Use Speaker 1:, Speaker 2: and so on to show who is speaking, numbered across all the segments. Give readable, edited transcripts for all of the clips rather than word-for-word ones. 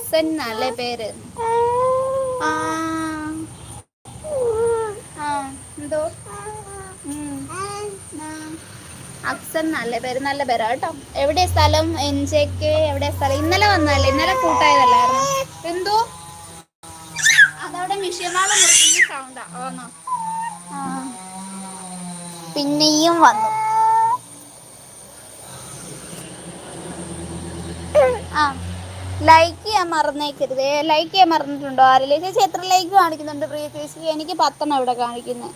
Speaker 1: അക്സൻ എന്നല്ലേ പേര്. ആ ആ എന്തോ അക്സൻ എന്നല്ലേ പേര്. നല്ല പേരാ കേട്ടോ. എവിടെയാ സ്ഥലം? എൻജെക്ക് എവിടെയാ സ്ഥലം? ഇന്നലെ വന്നല്ലേ? ഇന്നലെ കൂട്ടായതല്ലായിരുന്നു? എന്തോ അതവിടെ മിഷ്യമാള മുറിക്കുന്ന സൗണ്ടാ. ആന്നോ? ആ പിന്നെയും വന്നു. ആ ലൈക്ക് ചെയ്യാൻ മറന്നേക്കരുതേ. ലൈക്ക് ചെയ്യാൻ മറന്നിട്ടുണ്ടോ ആരെങ്കിലും? ചേച്ചി എത്ര ലൈക്ക് കാണിക്കുന്നുണ്ട് പ്രിയ ചേച്ചി? എനിക്ക് 10 ഇവിടെ കാണിക്കുന്നത്.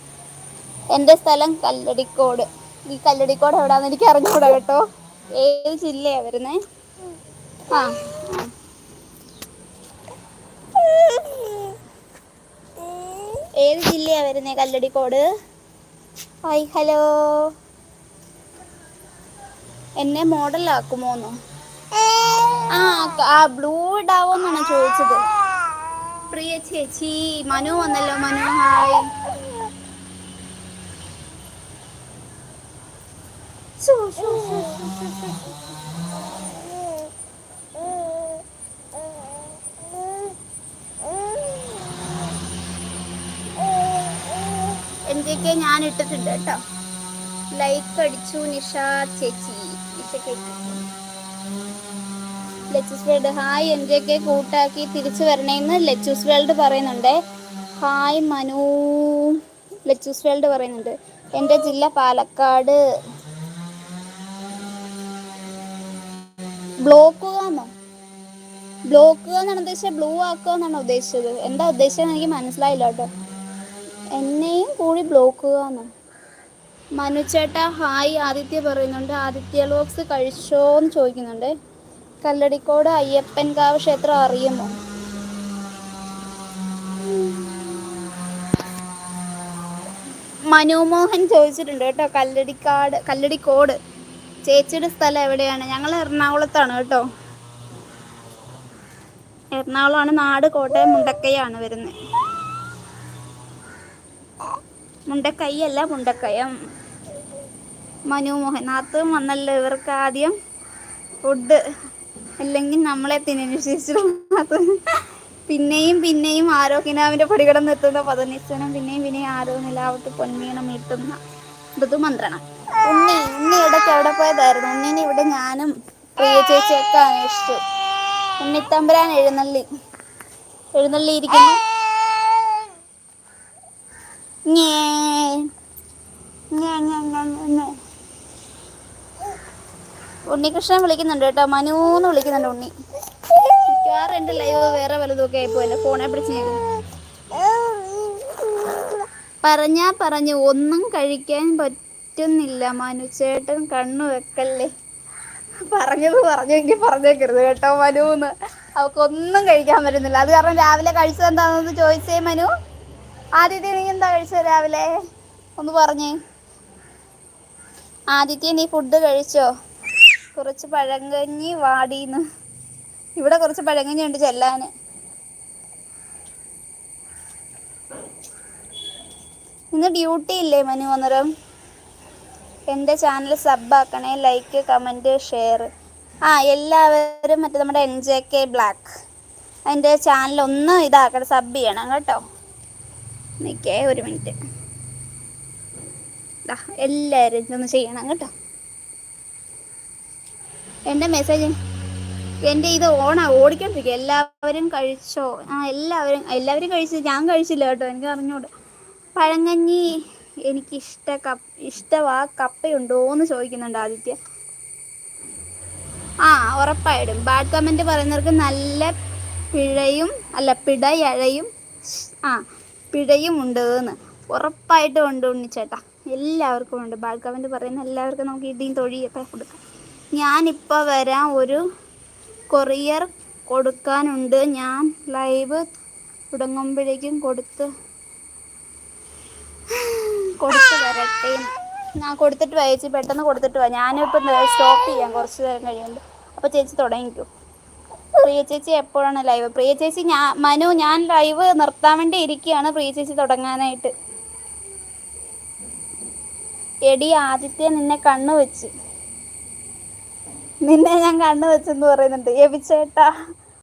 Speaker 1: എൻ്റെ സ്ഥലം കല്ലടിക്കോട്. ഈ കല്ലടിക്കോട് എവിടാന്ന് എനിക്ക് അറിഞ്ഞൂടാ കേട്ടോ. ഏത് ജില്ലയാ വരുന്നേ? ആ ഏത് ജില്ലയാ വരുന്നേ കല്ലടിക്കോട്? Hi hello. എന്നെ മോഡലാക്കുമോന്നോ? ആ ബ്ലൂ ഇടാവോന്നാണ് ചോദിച്ചത്. പ്രിയ ചേച്ചി മനു വന്നല്ലോ. മനു ഹായ്. എന്തൊക്കെ ഞാൻ ഇട്ടിട്ടുണ്ട് കേട്ടോ. ലൈക്ക് അടിച്ചു നിഷ ചേച്ചി. Lechu's world hi. എന്തൊക്കെ കൂട്ടാക്കി തിരിച്ചു വരണേന്ന് ലെച്ചൂസ് വേൾഡ് പറയുന്നുണ്ട്. ഹായ് മനു. ലെച്ചൂസ് വേൾഡ് പറയുന്നുണ്ട്. എൻ്റെ ജില്ല പാലക്കാട്. ബ്ലോക്കുകാന്നോ? ബ്ലോക്കുക എന്നാണ് ഉദ്ദേശിച്ചത്? ബ്ലൂ ആക്കുക എന്നാണ് ഉദ്ദേശിച്ചത്? എന്താ ഉദ്ദേശിച്ചത് എനിക്ക് മനസ്സിലായില്ല കേട്ടോ. എന്നെയും കൂടി ബ്ലോക്കുകാന്നോ? മനുചേട്ടാ ഹായ്. ആദിത്യ പറയുന്നുണ്ട്. ആദിത്യ ലോക്സ് കഴിച്ചോന്ന് ചോദിക്കുന്നുണ്ട്. കല്ലടിക്കോട് അയ്യപ്പൻകാവ് ക്ഷേത്രം അറിയുമോ? മനുമോഹൻ ചോദിച്ചിട്ടുണ്ട് കേട്ടോ. കല്ലടിക്കോട് ചേച്ചിയുടെ സ്ഥലം എവിടെയാണ്? ഞങ്ങൾ എറണാകുളത്താണ് കേട്ടോ. എറണാകുളമാണ് നാട്. കോട്ടയം മുണ്ടക്കയാണ് വരുന്നത്. മുണ്ടക്കൈയല്ല മുണ്ടക്കയം. മനുമോഹൻ നാത്തും വന്നല്ലോ. ഇവർക്ക് ആദ്യം ഫുഡ് അല്ലെങ്കിൽ നമ്മളെ തിന്നിച്ചിട്ട് പിന്നെയും പിന്നെയും ആരോഗ്യനാവിൻ്റെ പടികടന്ന് എത്തുന്ന പദനിശ്ചനം. പിന്നെയും പിന്നെയും ആരോ നിലാവത്ത് പൊന്നീണം ഇട്ടുന്ന ഋതുമന്ത്രണം. ഉണ്ണി ഇടയ്ക്ക് എവിടെ പോയതായിരുന്നു? ഉണ്ണീനെ ഇവിടെ ഞാനും പ്രിയ ചേച്ചിയൊക്കെ അന്വേഷിച്ചു. ഉണ്ണിത്തമ്പുരാൻ എഴുന്നള്ളിയിരിക്കുന്നു. ഉണ്ണികൃഷ്ണൻ വിളിക്കുന്നുണ്ട് കേട്ടോ. മനൂന്ന് വിളിക്കുന്നുണ്ട് ഉണ്ണി. മിക്കവാറും എൻ്റെ ലൈവ് വേറെ വലുതൊക്കെ ആയിപ്പോയല്ലേ. ഫോണെ പിടിച്ച് പറഞ്ഞു ഒന്നും കഴിക്കാൻ പറ്റുന്നില്ല. മനുചേട്ടൻ കണ്ണു വെക്കല്ലേ. പറഞ്ഞെങ്കിൽ പറഞ്ഞേക്കരുത് കേട്ടോ മനുന്ന്. അവക്കൊന്നും കഴിക്കാൻ പറ്റുന്നില്ല. അത് കാരണം രാവിലെ കഴിച്ചത് എന്താണെന്ന് ചോദിച്ചേ മനു. ആദിത്യ നീ എന്താ കഴിച്ചത് രാവിലെ? ഒന്ന് പറഞ്ഞേ. ആദിത്യ നീ ഫുഡ് കഴിച്ചോ? കുറച്ച് പഴങ്കഞ്ഞി വാടീന്ന്. ഇവിടെ കുറച്ച് പഴങ്കഞ്ഞി ഉണ്ട് ചെല്ലാന്. ഇന്ന് ഡ്യൂട്ടി ഇല്ലേ മനു? അന്നേരം എൻ്റെ ചാനൽ സബാക്കണേ. Like comment share. എല്ലാവരും മറ്റേ നമ്മുടെ NJK ബ്ലാക്ക് അതിൻ്റെ ചാനൽ ഒന്ന് ഇതാക്കണം. സബ് ചെയ്യണം കേട്ടോ. നിൽക്കേ ഒരു മിനിറ്റ്. എല്ലാവരും ഇതൊന്ന് ചെയ്യണം കേട്ടോ. എൻ്റെ മെസ്സേജ് എൻ്റെ ഇത് ഓടിക്കൊണ്ടിരിക്കുക. എല്ലാവരും കഴിച്ചോ? എല്ലാവരും കഴിച്ചു. ഞാൻ കഴിച്ചില്ല കേട്ടോ. എനിക്ക് അറിഞ്ഞൂടെ. പഴങ്കഞ്ഞി എനിക്ക് ഇഷ്ടമാ. കപ്പയുണ്ടോയെന്ന് ചോദിക്കുന്നുണ്ട് ആദിത്യ. ഉറപ്പായിടും. ബാഡ് കമൻറ്റ് പറയുന്നവർക്ക് നല്ല പിഴയും ഉണ്ട് എന്ന്. ഉറപ്പായിട്ടും ഉണ്ട് ഉണ്ണിച്ചേട്ടാ. എല്ലാവർക്കും ഉണ്ട്. ബാഡ് കമൻറ്റ് പറയുന്ന എല്ലാവർക്കും നമുക്ക് ഇടിയും തൊഴിയൊക്കെ കൊടുക്കാം. ഞാനിപ്പോൾ വരാം. ഒരു കൊറിയർ കൊടുക്കാനുണ്ട്. ഞാൻ ലൈവ് തുടങ്ങുമ്പോഴേക്കും കൊടുത്ത് വരട്ടെ. ഞാൻ കൊടുത്തിട്ട് വാ ചേച്ചി. പെട്ടെന്ന് കൊടുത്തിട്ട് വാ. ഞാനിപ്പോൾ സ്റ്റോപ്പ് ചെയ്യാം കുറച്ച് നേരം കഴിയുമ്പോൾ. അപ്പോൾ ചേച്ചി തുടങ്ങിക്കോ. പ്രിയ ചേച്ചി എപ്പോഴാണ് ലൈവ്? പ്രിയ ചേച്ചി മനു ഞാൻ ലൈവ് നിർത്താൻ വേണ്ടി ഇരിക്കുകയാണ്. പ്രിയ ചേച്ചി തുടങ്ങാനായിട്ട്. എടി ആദിത്യ നിന്നെ ഞാൻ കണ്ണു വെച്ചെന്ന് പറയുന്നുണ്ട്. എബിച്ചേട്ടാ